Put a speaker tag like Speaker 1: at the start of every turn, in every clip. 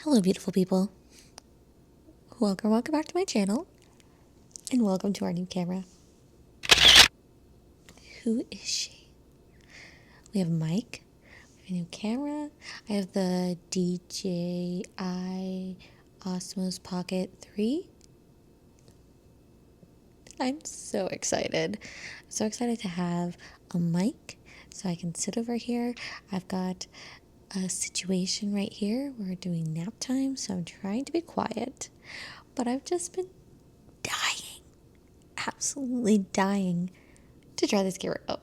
Speaker 1: Hello, beautiful people. Welcome back to my channel, and welcome to our new camera. Who is she? We have Mike, we have a new camera. I have the DJI Osmos Pocket 3. I'm so excited. I'm so excited to have a mic so I can sit over here. I've got a situation right here. We're doing nap time, so I'm trying to be quiet, but I've just been dying, absolutely dying to try this gear out.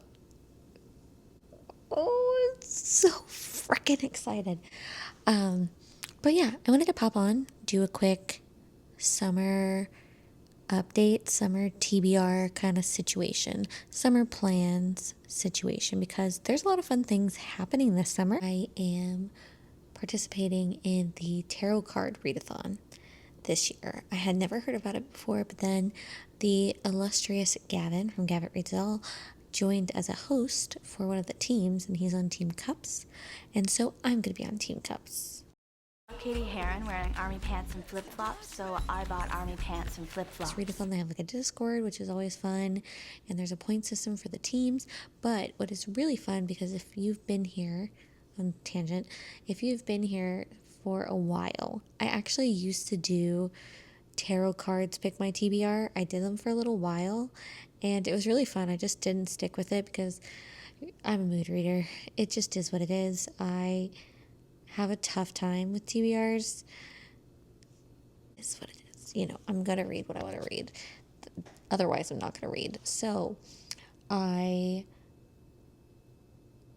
Speaker 1: Oh, it's so freaking excited. But yeah, I wanted to pop on, do a quick summer update, summer TBR kind of situation, summer plans situation, because there's a lot of fun things happening this summer. I am participating in the tarot card readathon this year. I had never heard about it before, but then the illustrious Gavin from Gavin Reads It All joined as a host for one of the teams, and he's on Team Cups, and so I'm going to be on Team Cups.
Speaker 2: Katie Heron wearing army pants and flip-flops, so I bought army pants and flip-flops.
Speaker 1: Readathon, they have like a Discord, which is always fun, and there's a point system for the teams. But what is really fun, because if you've been here on tangent, if you've been here for a while, I actually used to do tarot cards pick my TBR. I did them for a little while, and it was really fun. I just didn't stick with it because I'm a mood reader. It just is what it is. I have a tough time with TBRs. It's what it is. You know, I'm going to read what I want to read. Otherwise, I'm not going to read. So I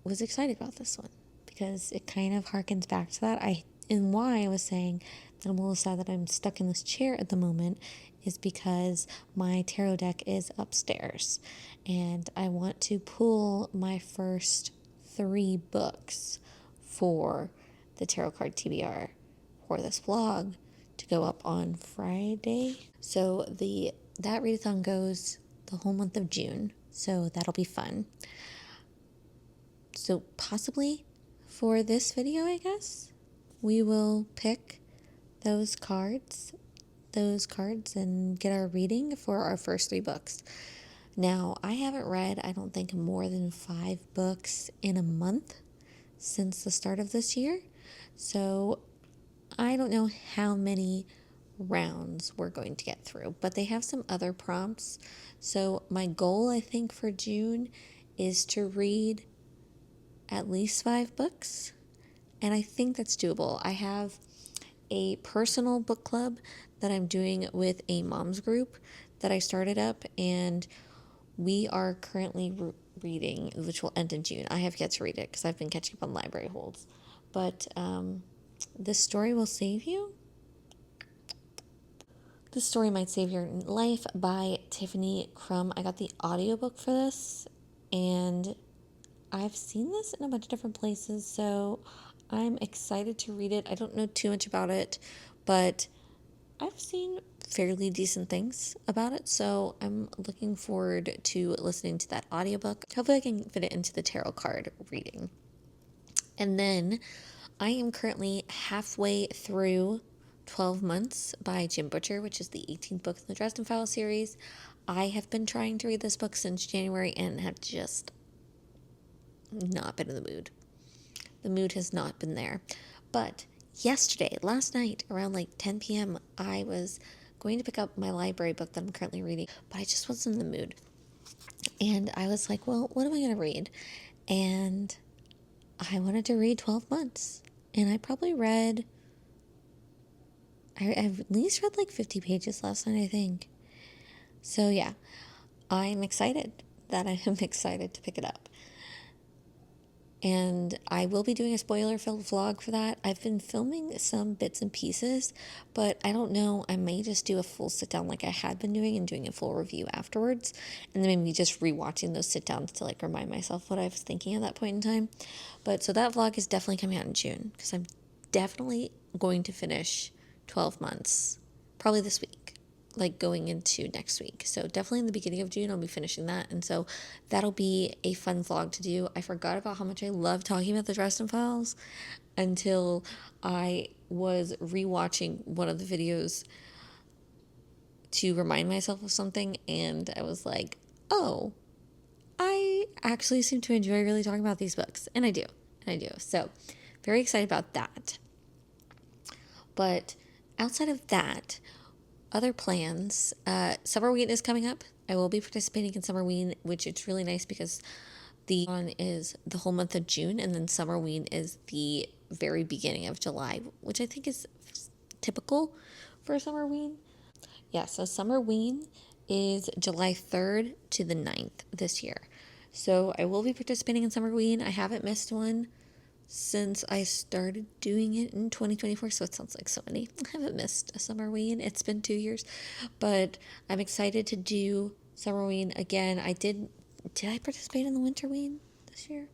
Speaker 1: was excited about this one because it kind of harkens back to that. And why I was saying that I'm a little sad that I'm stuck in this chair at the moment is because my tarot deck is upstairs, and I want to pull my first 3 books for the tarot card TBR for this vlog to go up on Friday. So that readathon goes the whole month of June, so that'll be fun. So possibly for this video, I guess, we will pick those cards and get our reading for our first 3 books. Now, I haven't read, I don't think, more than 5 books in a month since the start of this year. So I don't know how many rounds we're going to get through, but they have some other prompts. So my goal, I think, for June is to read at least 5 books, and I think that's doable. I have a personal book club that I'm doing with a mom's group that I started up, and we are currently reading, which will end in June. I have yet to read it because I've been catching up on library holds. But This Story Will Save You. This Story Might Save Your Life by Tiffany Crum. I got the audiobook for this, and I've seen this in a bunch of different places, so I'm excited to read it. I don't know too much about it, but I've seen fairly decent things about it, so I'm looking forward to listening to that audiobook. Hopefully I can fit it into the tarot card reading. And then I am currently halfway through 12 Months by Jim Butcher, which is the 18th book in the Dresden Files series. I have been trying to read this book since January and have just not been in the mood. The mood has not been there. But last night, around like 10 p.m., I was going to pick up my library book that I'm currently reading, but I just wasn't in the mood. And I was like, well, what am I going to read? And I wanted to read 12 Months. And I probably read, I've at least read like 50 pages last night, I think. So yeah, I'm excited that I am excited to pick it up. And I will be doing a spoiler-filled vlog for that. I've been filming some bits and pieces, but I don't know. I may just do a full sit-down like I had been doing and doing a full review afterwards. And then maybe just rewatching those sit-downs to like remind myself what I was thinking at that point in time. But so that vlog is definitely coming out in June because I'm definitely going to finish 12 Months, probably this week, like going into next week. So definitely in the beginning of June, I'll be finishing that. And so that'll be a fun vlog to do. I forgot about how much I love talking about the Dresden Files until I was rewatching one of the videos to remind myself of something, and I was like, oh, I actually seem to enjoy really talking about these books. And I do. So, very excited about that. But outside of that, other plans, Summerween is coming up. I will be participating in Summerween, which it's really nice because the con is the whole month of June, and then Summerween is the very beginning of July, which I think is typical for Summerween. Yeah, so Summerween is July 3rd to the 9th this year. So I will be participating in Summerween. I haven't missed one since I started doing it in 2024, so it sounds like so many. I haven't missed a Summerween. It's been 2 years, but I'm excited to do Summerween again. Did I participate in the Winterween this year?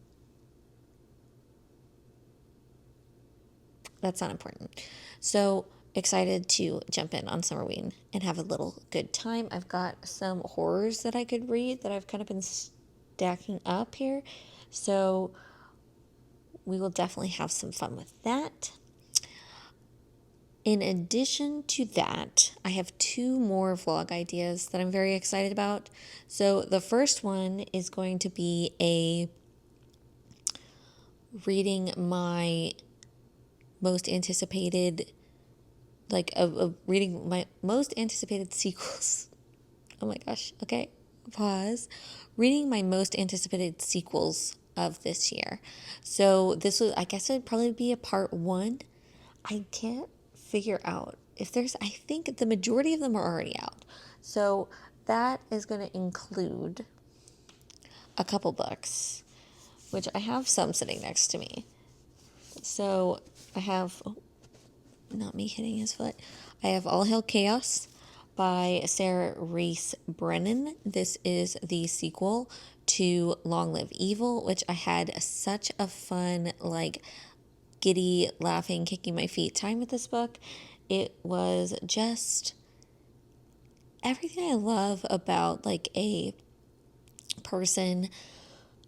Speaker 1: That's not important. So excited to jump in on Summerween and have a little good time. I've got some horrors that I could read that I've kind of been stacking up here. So we will definitely have some fun with that. In addition to that, I have 2 more vlog ideas that I'm very excited about. So the first one is going to be reading my most anticipated, reading my most anticipated sequels. Oh my gosh. Okay. Pause. Reading my most anticipated sequels of this year. So I guess it would probably be a part 1. I can't figure out if I think the majority of them are already out. So that is going to include a couple books, which I have some sitting next to me. So I have, not me hitting his foot, I have All Hail Chaos by Sarah Reese Brennan. This is the sequel to Long Live Evil, which I had such a fun, giddy, laughing, kicking my feet time with this book. It was just everything I love about a person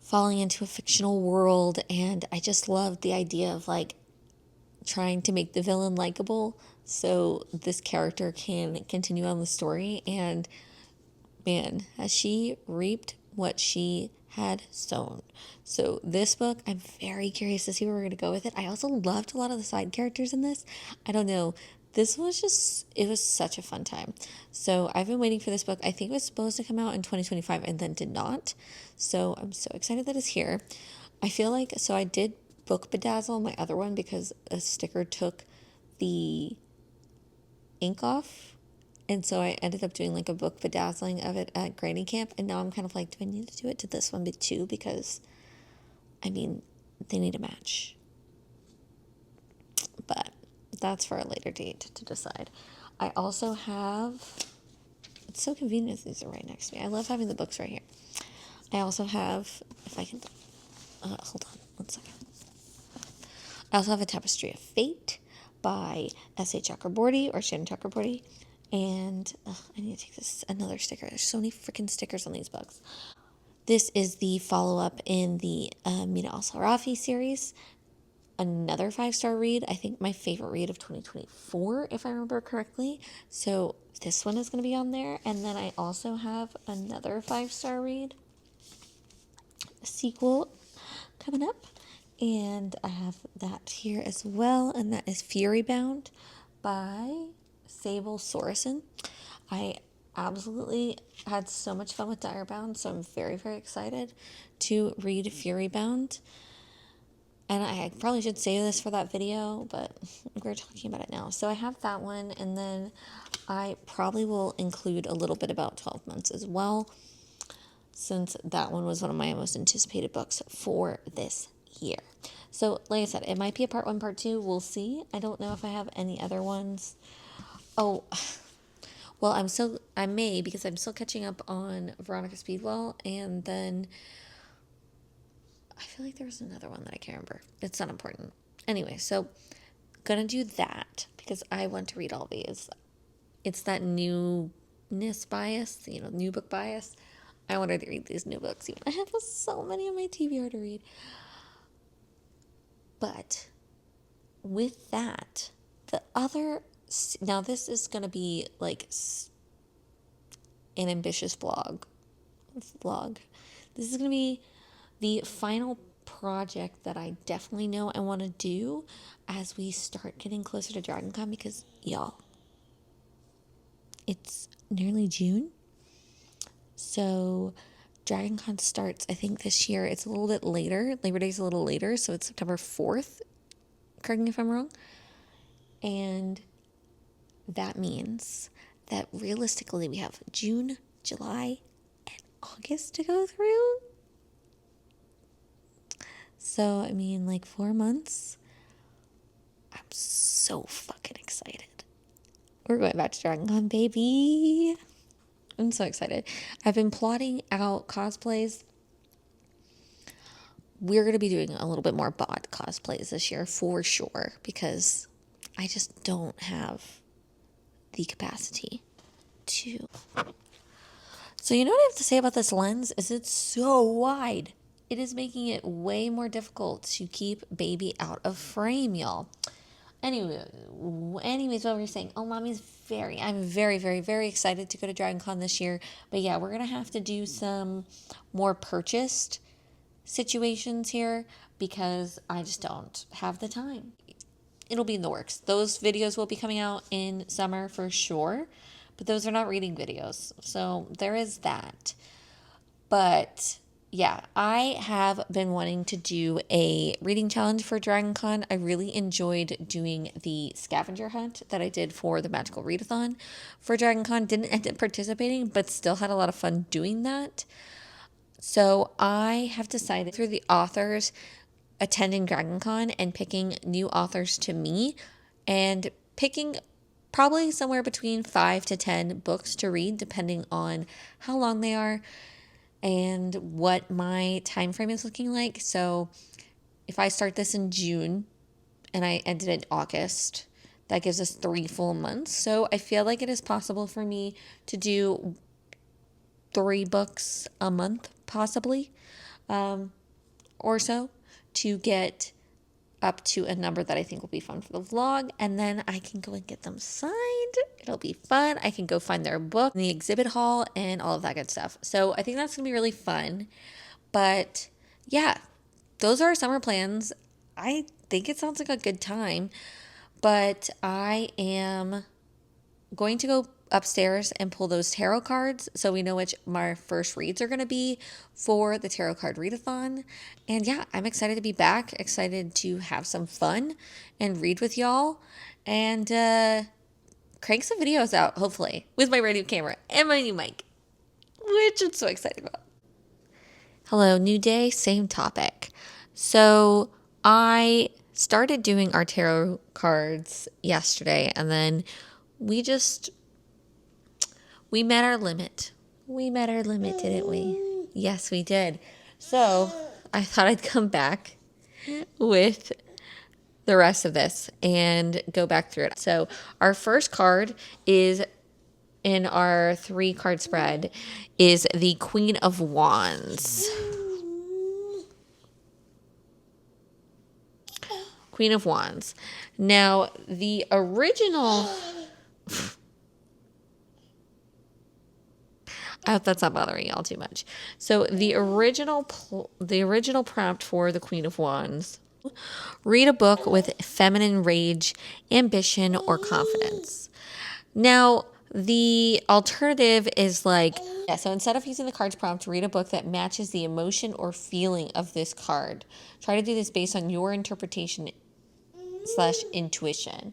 Speaker 1: falling into a fictional world, and I just loved the idea of trying to make the villain likable so this character can continue on the story. And man, has she reaped what she had sown. So this book, I'm very curious to see where we're going to go with it. I also loved a lot of the side characters in this. I don't know. This was it was such a fun time. So I've been waiting for this book. I think it was supposed to come out in 2025 and then did not. So I'm so excited that it's here. I feel so I did book bedazzle my other one because a sticker took the ink off. And so I ended up doing a book bedazzling of it at Granny Camp. And now I'm kind of do I need to do it to this one too? Because, they need a match. But that's for a later date to decide. I also have, it's so convenient these are right next to me. I love having the books right here. I also have, if I can, hold on 1 second. I also have A Tapestry of Fate by S.A. Chakraborty or Shannon Chakraborty. And I need to take another sticker. There's so many freaking stickers on these books. This is the follow-up in the Mina Al-Sarafi series. Another 5-star read. I think my favorite read of 2024, if I remember correctly. So this one is going to be on there. And then I also have another 5-star read, a sequel coming up. And I have that here as well. And that is Furybound by Fable Sorensen. I absolutely had so much fun with Direbound, so I'm very, very excited to read Furybound. And I probably should save this for that video, but we're talking about it now. So I have that one, and then I probably will include a little bit about 12 Months as well, since that one was one of my most anticipated books for this year. So like I said, it might be a part 1, part 2. We'll see. I don't know if I have any other ones. Oh, well, I may, because I'm still catching up on Veronica Speedwell, and then I feel like there was another one that I can't remember. It's not important. Anyway, so gonna do that because I want to read all these. It's that newness bias, new book bias. I wanted to read these new books. I have so many on my TBR to read. But with that, the other, now this is going to be like an ambitious vlog. This is going to be the final project that I definitely know I want to do as we start getting closer to DragonCon, because y'all, it's nearly June. So DragonCon starts, I think this year, it's a little bit later. Labor Day's a little later, so it's September 4th. Correct me if I'm wrong. And that means that realistically we have June, July, and August to go through. So, I mean, like 4 months. I'm so fucking excited. We're going back to DragonCon, baby. I'm so excited. I've been plotting out cosplays. We're going to be doing a little bit more bot cosplays this year for sure, because I just don't have the capacity to. So you know what I have to say about this lens is it's so wide. It is making it way more difficult to keep baby out of frame, y'all. Anyways, what we're saying, oh, I'm very, very, very excited to go to DragonCon this year. But yeah, we're going to have to do some more purchased situations here because I just don't have the time. It'll be in the works. Those videos will be coming out in summer for sure, but those are not reading videos. So there is that. But yeah, I have been wanting to do a reading challenge for DragonCon. I really enjoyed doing the scavenger hunt that I did for the Magical Readathon for DragonCon. Didn't end up participating, but still had a lot of fun doing that. So I have decided through the authors attending DragonCon and picking new authors to me and picking probably somewhere between 5 to 10 books to read, depending on how long they are and what my time frame is looking like. So if I start this in June and I ended in August, that gives us 3 full months. So I feel like it is possible for me to do 3 books a month, possibly, or so, to get up to a number that I think will be fun for the vlog. And then I can go and get them signed. It'll be fun. I can go find their book in the exhibit hall and all of that good stuff. So I think that's going to be really fun. But yeah, those are our summer plans. I think it sounds like a good time. But I am going to go upstairs and pull those tarot cards so we know which my first reads are going to be for the tarot card readathon. And yeah, I'm excited to be back, excited to have some fun and read with y'all and crank some videos out, hopefully, with my brand new camera and my new mic, which I'm so excited about. Hello, new day, same topic. So I started doing our tarot cards yesterday, and then we met our limit. We met our limit, didn't we? Yes, we did. So I thought I'd come back with the rest of this and go back through it. So our first card is in our 3 card spread is the Queen of Wands. Queen of Wands. Now, the original... I hope that's not bothering y'all too much. So the original prompt for the Queen of Wands: read a book with feminine rage, ambition, or confidence. Now, the alternative is like, yeah, so instead of using the card's prompt, read a book that matches the emotion or feeling of this card. Try to do this based on your interpretation / intuition.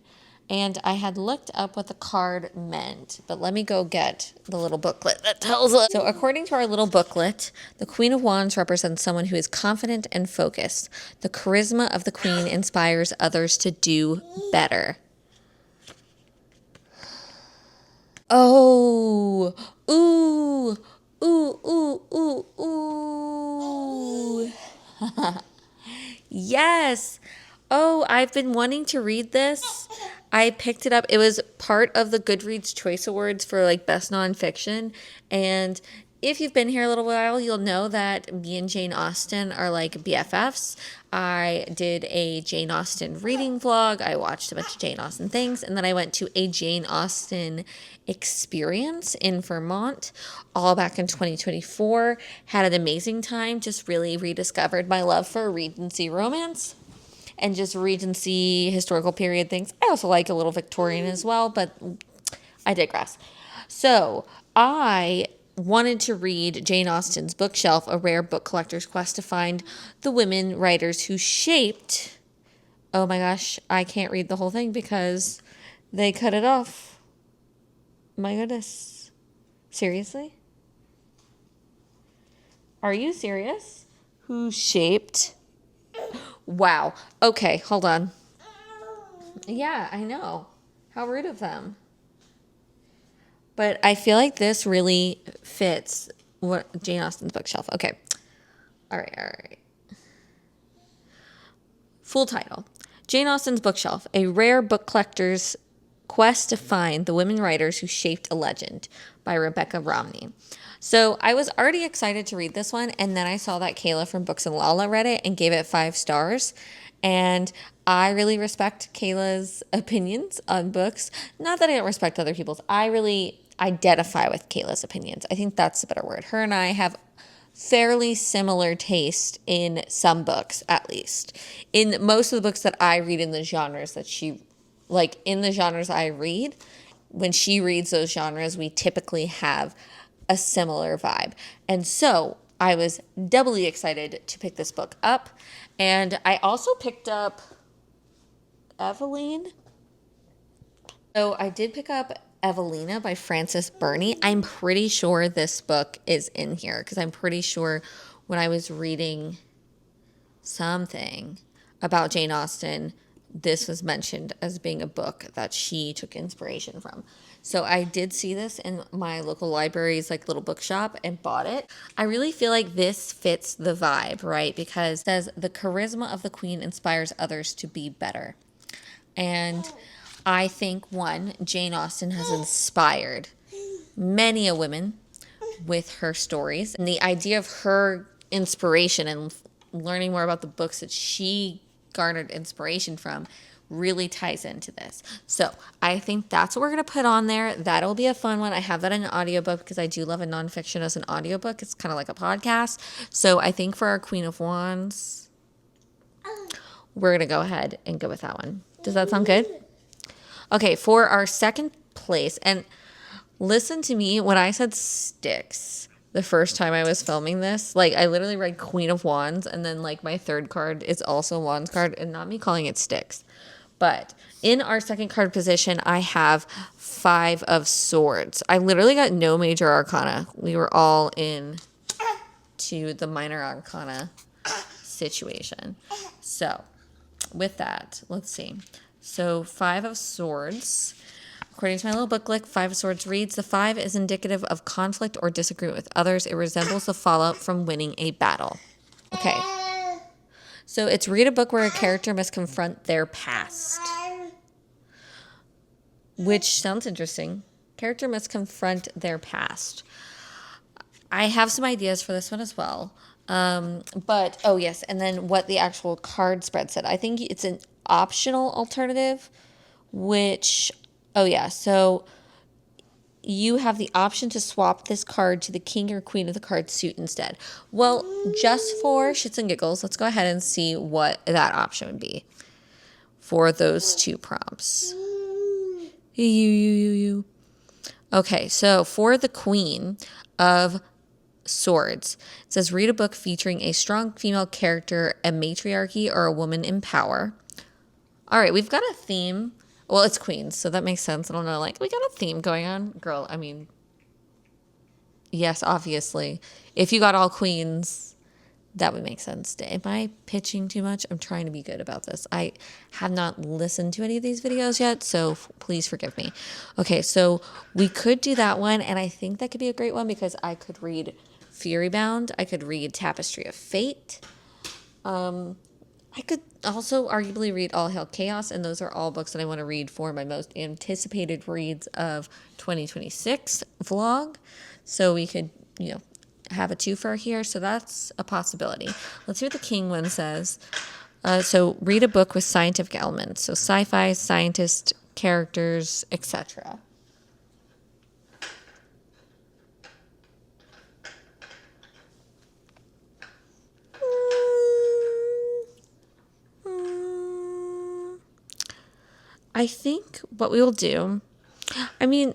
Speaker 1: And I had looked up what the card meant, but let me go get the little booklet that tells us. So according to our little booklet, the Queen of Wands represents someone who is confident and focused. The charisma of the Queen inspires others to do better. Oh, ooh, ooh, ooh, ooh, ooh. Yes. Oh, I've been wanting to read this. I picked it up. It was part of the Goodreads Choice Awards for like best nonfiction, and if you've been here a little while, you'll know that me and Jane Austen are like BFFs. I did a Jane Austen reading vlog. I watched a bunch of Jane Austen things. And then I went to a Jane Austen experience in Vermont all back in 2024. Had an amazing time. Just really rediscovered my love for Regency romance and just Regency historical period things. I also like a little Victorian as well, but I digress. So I wanted to read Jane Austen's Bookshelf, a rare book collector's quest to find the women writers who shaped... Oh my gosh, I can't read the whole thing because they cut it off. My goodness. Seriously? Are you serious? Who shaped... Wow. Okay, hold on. Yeah, I know. How rude of them. But I feel like this really fits what Jane Austen's Bookshelf. Okay. All right. Full title. Jane Austen's Bookshelf, a rare book collector's quest to find the women writers who shaped a legend by Rebecca Romney. So I was already excited to read this one, and then I saw that Kayla from Books and Lala read it and gave it 5 stars. And I really respect Kayla's opinions on books. Not that I don't respect other people's. I really identify with Kayla's opinions. I think that's a better word. Her and I have fairly similar taste in some books, at least. In most of the books that I read in the genres that she, like in the genres I read, when she reads those genres, we typically have a similar vibe. And so I was doubly excited to pick this book up. And I also picked up Eveline. So I did pick up Evelina by Frances Burney. I'm pretty sure this book is in here because I'm pretty sure when I was reading something about Jane Austen, this was mentioned as being a book that she took inspiration from. So I did see this in my local library's like little bookshop and bought it. I really feel like this fits the vibe, right? Because it says the charisma of the queen inspires others to be better. And I think, one, Jane Austen has inspired many a woman with her stories. And the idea of her inspiration and learning more about the books that she garnered inspiration from really ties into this. So I think that's what we're going to put on there. That'll be a fun one. I have that in an audiobook because I do love a nonfiction as an audiobook. It's kind of like a podcast. So I think for our Queen of Wands, we're going to go ahead and go with that one. Does that sound good? Okay, for our second place, and listen to me when I said Styx the first time I was filming this, like I literally read Queen of Wands and then like my third card is also a Wands card and not me calling it Styx. But in our second card position, I have 5 of Swords. I literally got no major arcana. We were all in to the minor arcana situation. So with that, let's see. So 5 of Swords. According to my little booklet, 5 of Swords reads, the 5 is indicative of conflict or disagreement with others. It resembles the fallout from winning a battle. Okay. So it's read a book where a character must confront their past. Which sounds interesting. Character must confront their past. I have some ideas for this one as well. But, oh yes, and then what the actual card spread said. I think it's an optional alternative, which, oh yeah, so you have the option to swap this card to the king or queen of the card suit instead. Well, just for shits and giggles, let's go ahead and see what that option would be for those 2 prompts. You. Okay, so for the Queen of Swords, it says read a book featuring a strong female character, a matriarchy, or a woman in power. All right, we've got a theme. Well, it's queens, so that makes sense. I don't know, like, we got a theme going on. Girl, I mean, yes, obviously. If you got all queens, that would make sense. Am I pitching too much? I'm trying to be good about this. I have not listened to any of these videos yet, so please forgive me. Okay, so we could do that one, and I think that could be a great one because I could read Furybound. I could read Tapestry of Fate. I could also arguably read All Hail Chaos, and those are all books that I want to read for my most anticipated reads of 2026 vlog. So we could, have a twofer here, so that's a possibility. Let's see what the king one says. So read a book with scientific elements. So sci-fi, scientist, characters, etc. I think what we will do, I mean,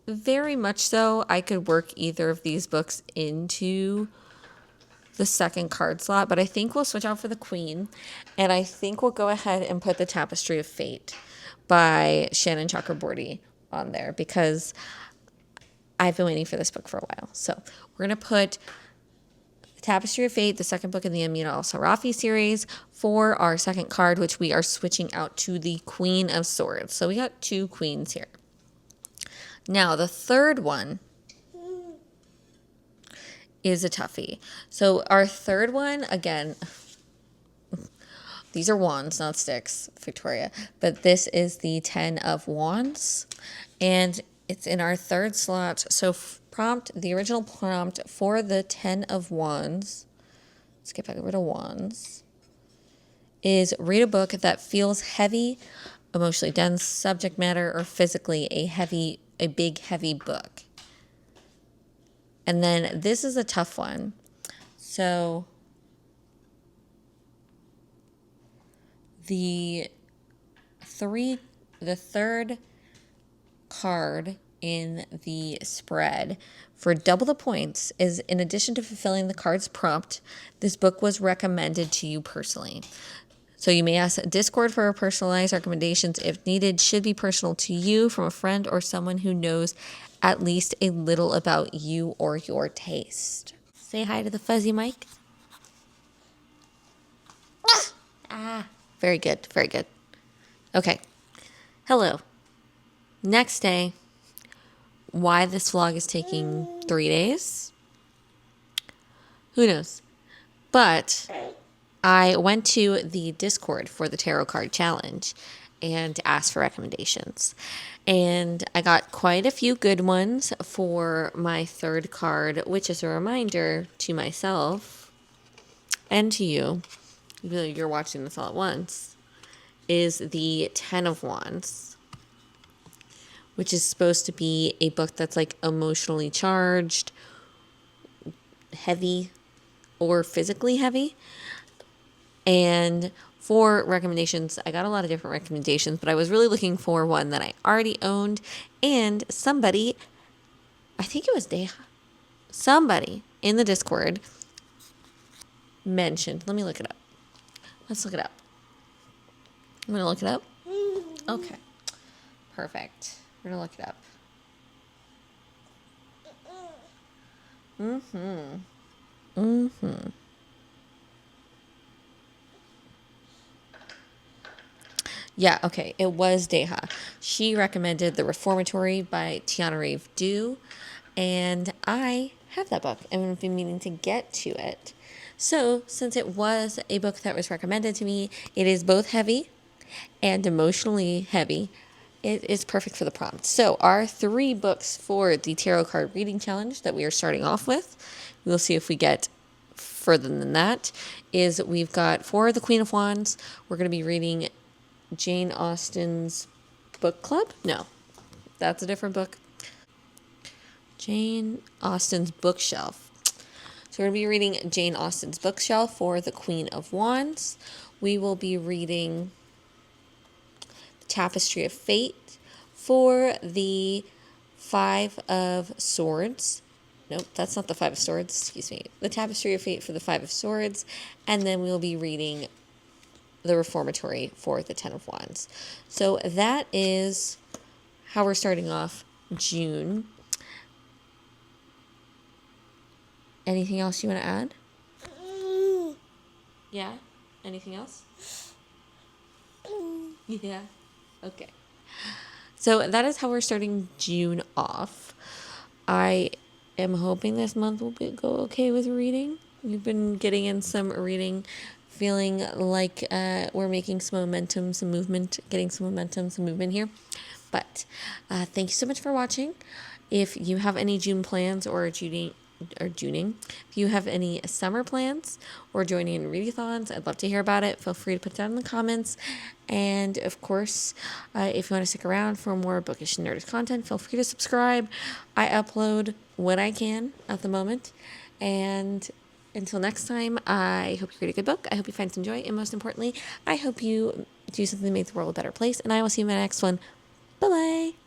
Speaker 1: very much so, I could work either of these books into the second card slot, but I think we'll switch out for the Queen, and I think we'll go ahead and put the Tapestry of Fate by Shannon Chakraborty on there, because I've been waiting for this book for a while. So we're going to put the Tapestry of Fate, the second book in the Amin al-Sarafi series, for our second card, which we are switching out to the Queen of Swords. So we got 2 queens here. Now, the third one is a toughie. So our third one, again, these are wands, not sticks, Victoria. But this is the 10 of Wands. And it's in our third slot. So the original prompt for the 10 of Wands, let's get back over to Wands, is read a book that feels heavy, emotionally dense subject matter, or physically a big, heavy book. And then this is a tough one. So the third card in the spread for double the points is, in addition to fulfilling the card's prompt, this book was recommended to you personally. So you may ask Discord for personalized recommendations if needed. Should be personal to you, from a friend or someone who knows at least a little about you or your taste. Say hi to the fuzzy mic. Very good, very good. Okay. Hello. Next day. Why this vlog is taking 3 days? Who knows? But I went to the Discord for the Tarot Card Challenge and asked for recommendations. And I got quite a few good ones for my third card, which is a reminder to myself and to you, even though you're watching this all at once, is the 10 of Wands, which is supposed to be a book that's like emotionally charged, heavy, or physically heavy. And for recommendations, I got a lot of different recommendations, but I was really looking for one that I already owned. And somebody, I think it was Deja, somebody in the Discord mentioned, let me look it up. Let's look it up. I'm going to look it up. Okay. Perfect. We're going to look it up. Yeah, okay. It was Deha. She recommended The Reformatory by Tiana Reeve Dew, and I have that book and I've been meaning to get to it. So, since it was a book that was recommended to me, it is both heavy and emotionally heavy. It is perfect for the prompt. So, our 3 books for the Tarot Card Reading Challenge that we are starting off with, we'll see if we get further than that, is we've got for the Queen of Wands, we're going to be reading Jane Austen's Book Club? No, that's a different book. Jane Austen's Bookshelf. So we're going to be reading Jane Austen's Bookshelf for the Queen of Wands. We will be reading the Tapestry of Fate for the 5 of Swords. Nope, that's not the 5 of Swords. Excuse me. The Tapestry of Fate for the 5 of Swords. And then we'll be reading the Reformatory for the 10 of Wands. So that is how we're starting off June. Anything else you want to add? Yeah? Anything else? Yeah? Okay. So that is how we're starting June off. I am hoping this month will go okay with reading. We've been getting in some reading, feeling like we're making some momentum, getting some momentum, some movement here. But thank you so much for watching. If you have any June plans or Juning, if you have any summer plans or joining in readathons, I'd love to hear about it. Feel free to put it down in the comments. And of course, if you want to stick around for more bookish and nerdish content, feel free to subscribe. I upload when I can at the moment. And until next time, I hope you read a good book. I hope you find some joy. And most importantly, I hope you do something to make the world a better place. And I will see you in my next one. Bye-bye.